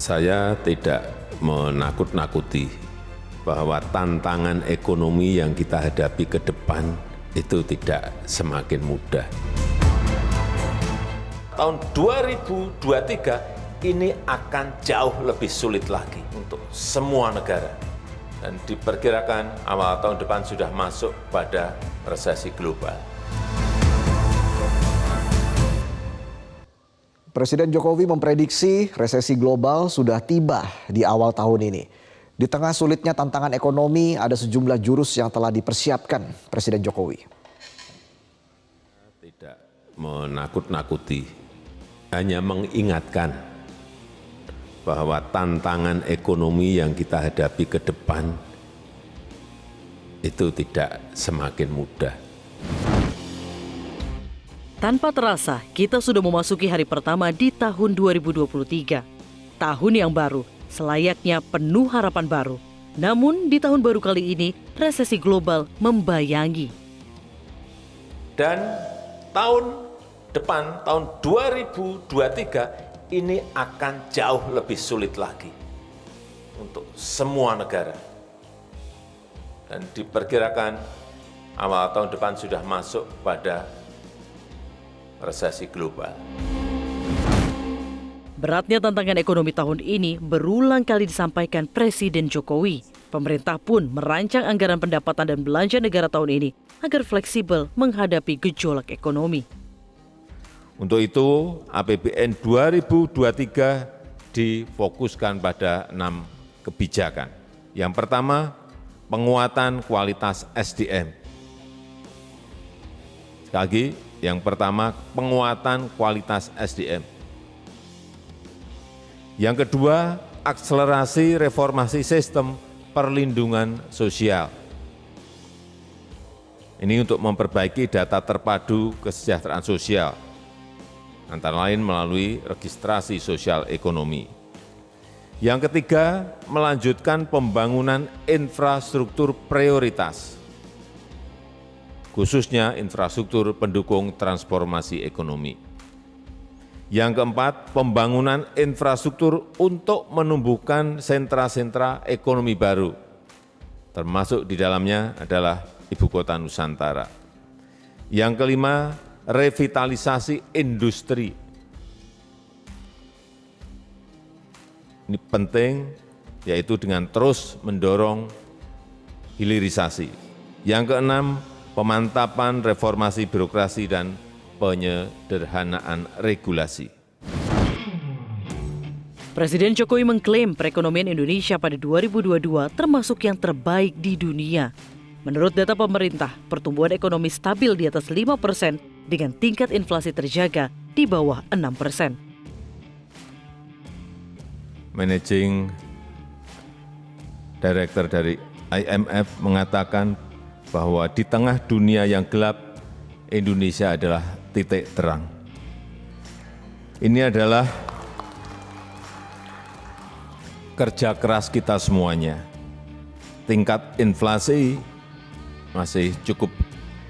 Saya tidak menakut-nakuti bahwa tantangan ekonomi yang kita hadapi ke depan itu tidak semakin mudah. Tahun 2023 ini akan jauh lebih sulit lagi untuk semua negara. Dan diperkirakan awal tahun depan sudah masuk pada resesi global. Presiden Jokowi memprediksi resesi global sudah tiba di awal tahun ini. Di tengah sulitnya tantangan ekonomi, ada sejumlah jurus yang telah dipersiapkan Presiden Jokowi. Tidak menakut-nakuti, hanya mengingatkan bahwa tantangan ekonomi yang kita hadapi ke depan itu tidak semakin mudah. Tanpa terasa, kita sudah memasuki hari pertama di tahun 2023. Tahun yang baru, selayaknya penuh harapan baru. Namun di tahun baru kali ini, resesi global membayangi. Dan tahun depan, tahun 2023, ini akan jauh lebih sulit lagi untuk semua negara. Dan diperkirakan awal tahun depan sudah masuk pada resesi global. Beratnya tantangan ekonomi tahun ini berulang kali disampaikan Presiden Jokowi. Pemerintah pun merancang anggaran pendapatan dan belanja negara tahun ini agar fleksibel menghadapi gejolak ekonomi. Untuk itu, APBN 2023 difokuskan pada 6 kebijakan. Yang pertama, penguatan kualitas SDM. Sekali lagi, yang pertama, penguatan kualitas SDM. Yang kedua, akselerasi reformasi sistem perlindungan sosial. Ini untuk memperbaiki data terpadu kesejahteraan sosial, antara lain melalui registrasi sosial ekonomi. Yang ketiga, melanjutkan pembangunan infrastruktur prioritas, khususnya infrastruktur pendukung transformasi ekonomi. Yang keempat, pembangunan infrastruktur untuk menumbuhkan sentra-sentra ekonomi baru, termasuk di dalamnya adalah Ibu Kota Nusantara. Yang kelima, revitalisasi industri. Ini penting, yaitu dengan terus mendorong hilirisasi. Yang keenam, pemantapan reformasi birokrasi dan penyederhanaan regulasi. Presiden Jokowi mengklaim perekonomian Indonesia pada 2022 termasuk yang terbaik di dunia. Menurut data pemerintah, pertumbuhan ekonomi stabil di atas 5% dengan tingkat inflasi terjaga di bawah 6%. Managing Director dari IMF mengatakan bahwa di tengah dunia yang gelap, Indonesia adalah titik terang. Ini adalah kerja keras kita semuanya. Tingkat inflasi masih cukup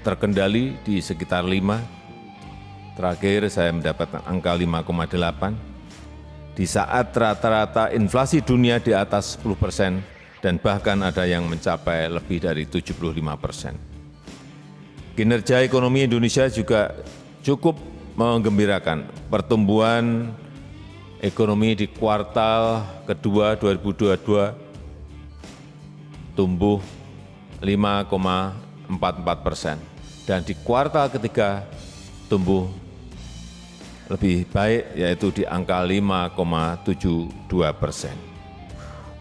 terkendali di sekitar 5. Terakhir saya mendapatkan angka 5,8. Di saat rata-rata inflasi dunia di atas 10% dan bahkan ada yang mencapai lebih dari 75%. Kinerja ekonomi Indonesia juga cukup menggembirakan. Pertumbuhan ekonomi di kuartal kedua 2022 tumbuh 5,44% dan di kuartal ketiga tumbuh lebih baik, yaitu di angka 5,72%.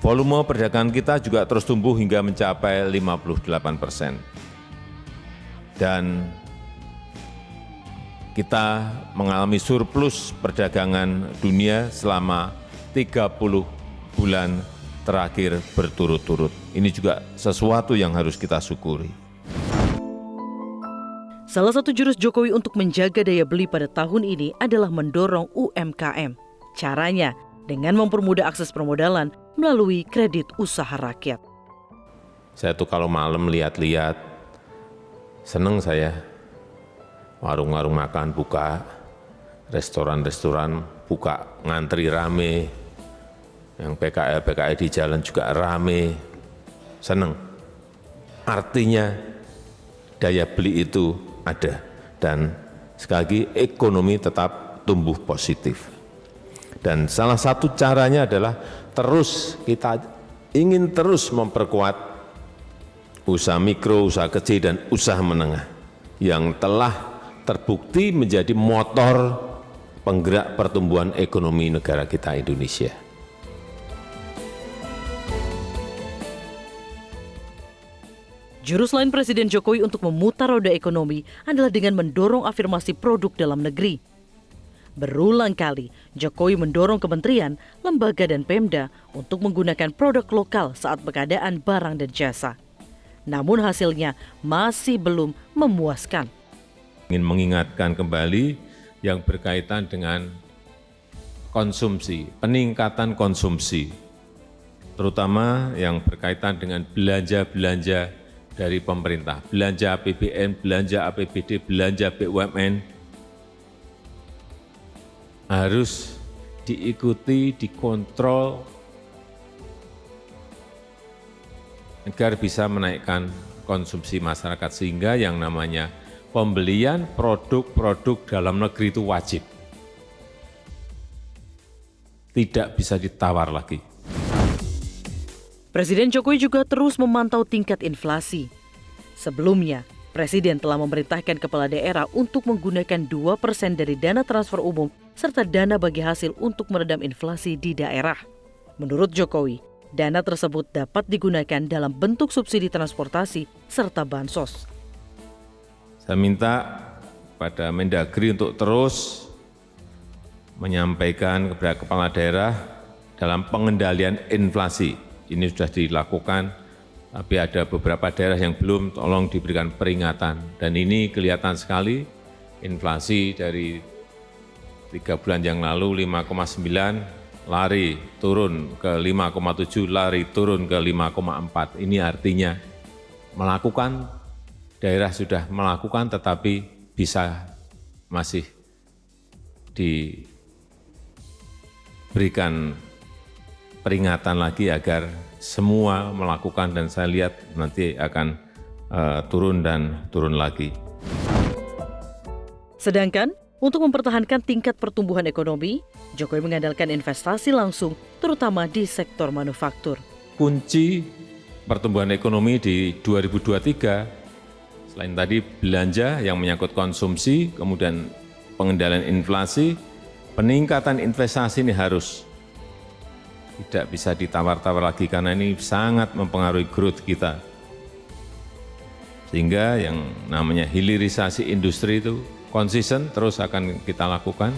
Volume perdagangan kita juga terus tumbuh hingga mencapai 58%. Dan kita mengalami surplus perdagangan dunia selama 30 bulan terakhir berturut-turut. Ini juga sesuatu yang harus kita syukuri. Salah satu jurus Jokowi untuk menjaga daya beli pada tahun ini adalah mendorong UMKM. Caranya dengan mempermudah akses permodalan melalui kredit usaha rakyat. Saya tuh kalau malam lihat-lihat, seneng saya. Warung-warung makan buka, restoran-restoran buka, ngantri rame. Yang PKL di jalan juga rame, seneng. Artinya daya beli itu ada dan sekali lagi ekonomi tetap tumbuh positif. Dan salah satu caranya adalah kita ingin terus memperkuat usaha mikro, usaha kecil, dan usaha menengah yang telah terbukti menjadi motor penggerak pertumbuhan ekonomi negara kita Indonesia. Jurus lain Presiden Jokowi untuk memutar roda ekonomi adalah dengan mendorong afirmasi produk dalam negeri. Berulang kali, Jokowi mendorong kementerian, lembaga, dan Pemda untuk menggunakan produk lokal saat pengadaan barang dan jasa. Namun hasilnya masih belum memuaskan. Ingin mengingatkan kembali yang berkaitan dengan konsumsi, peningkatan konsumsi, terutama yang berkaitan dengan belanja-belanja dari pemerintah, belanja APBN, belanja APBD, belanja BUMN, harus diikuti, dikontrol, agar bisa menaikkan konsumsi masyarakat, sehingga yang namanya pembelian produk-produk dalam negeri itu wajib. Tidak bisa ditawar lagi. Presiden Jokowi juga terus memantau tingkat inflasi. Sebelumnya, Presiden telah memerintahkan kepala daerah untuk menggunakan 2% dari dana transfer umum serta dana bagi hasil untuk meredam inflasi di daerah. Menurut Jokowi, dana tersebut dapat digunakan dalam bentuk subsidi transportasi serta bansos. Saya minta pada Mendagri untuk terus menyampaikan kepada kepala daerah dalam pengendalian inflasi. Ini sudah dilakukan, tapi ada beberapa daerah yang belum, tolong diberikan peringatan. Dan ini kelihatan sekali, inflasi dari 3 bulan yang lalu 5,9, lari turun ke 5,7, lari turun ke 5,4. Ini artinya melakukan, daerah sudah melakukan, tetapi bisa masih diberikan peringatan lagi agar semua melakukan, dan saya lihat nanti akan turun dan turun lagi. Sedangkan untuk mempertahankan tingkat pertumbuhan ekonomi, Jokowi mengandalkan investasi langsung, terutama di sektor manufaktur. Kunci pertumbuhan ekonomi di 2023, selain tadi belanja yang menyangkut konsumsi, kemudian pengendalian inflasi, peningkatan investasi ini harus tidak bisa ditawar-tawar lagi, karena ini sangat mempengaruhi growth kita. Sehingga yang namanya hilirisasi industri itu konsisten terus akan kita lakukan.